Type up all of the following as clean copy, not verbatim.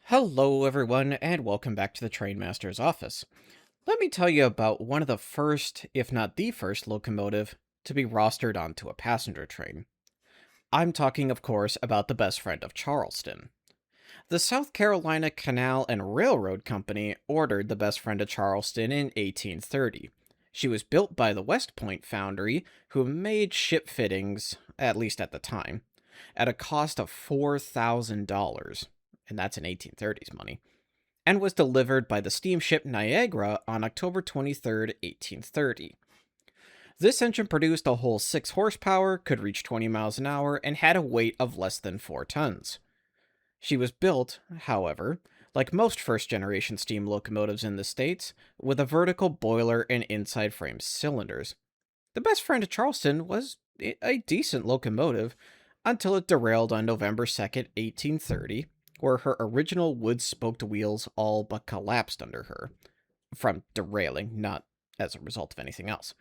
Hello, everyone, and welcome back to the Trainmasters office. Let me tell you about one of the first, if not the first, locomotive to be rostered onto a passenger train. I'm talking, of course, about the best friend of Charleston. The South Carolina Canal and Railroad Company ordered the best friend of Charleston in 1830. She was built by the West Point foundry, who made ship fittings, at least at the time, at a cost of $4,000, and that's in 1830s money, and was delivered by the steamship Niagara on October 23rd, 1830. This engine produced a whole 6 horsepower, could reach 20 miles an hour, and had a weight of less than 4 tons. She was built, however, like most first generation steam locomotives in the States, with a vertical boiler and inside frame cylinders. The best friend of Charleston was a decent locomotive until it derailed on November 2nd, 1830, where her original wood spoked wheels all but collapsed under her. From derailing, not as a result of anything else.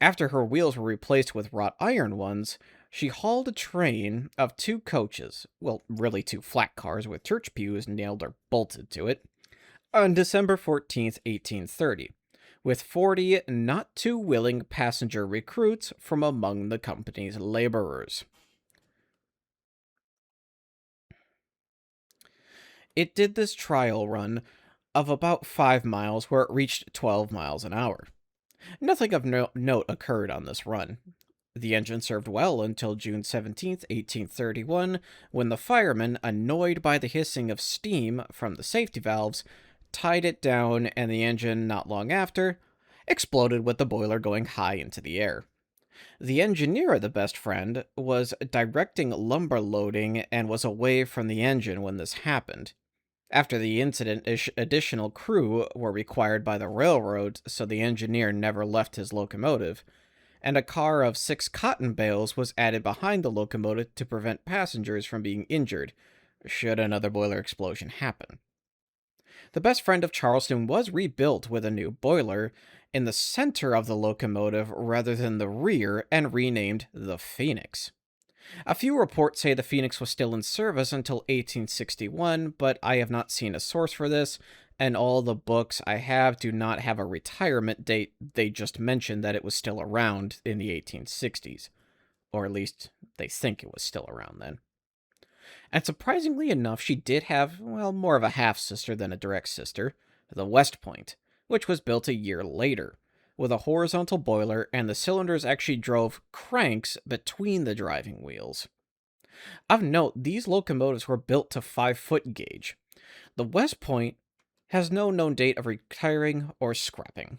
After her wheels were replaced with wrought iron ones, she hauled a train of 2 coaches, well, really 2 flat cars with church pews nailed or bolted to it, on December 14th, 1830, with 40 not too willing passenger recruits from among the company's laborers. It did this trial run of about 5 miles where it reached 12 miles an hour. Nothing of note occurred on this run. The engine served well until June 17th, 1831, when the firemen, annoyed by the hissing of steam from the safety valves, tied it down, and the engine, not long after, exploded with the boiler going high into the air. The engineer of the best friend was directing lumber loading and was away from the engine when this happened. After the incident, additional crew were required by the railroad, so the engineer never left his locomotive, and a car of 6 cotton bales was added behind the locomotive to prevent passengers from being injured should another boiler explosion happen. The best friend of Charleston was rebuilt with a new boiler in the center of the locomotive rather than the rear and renamed the Phoenix. A few reports say the Phoenix was still in service until 1861, but I have not seen a source for this, and all the books I have do not have a retirement date. They just mention that it was still around in the 1860s, or at least they think it was still around then. And surprisingly enough, she did have, well, more of a half sister than a direct sister, the West Point, which was built a year later, with a horizontal boiler, and the cylinders actually drove cranks between the driving wheels. Of note, these locomotives were built to 5-foot gauge. The West Point has no known date of retiring or scrapping.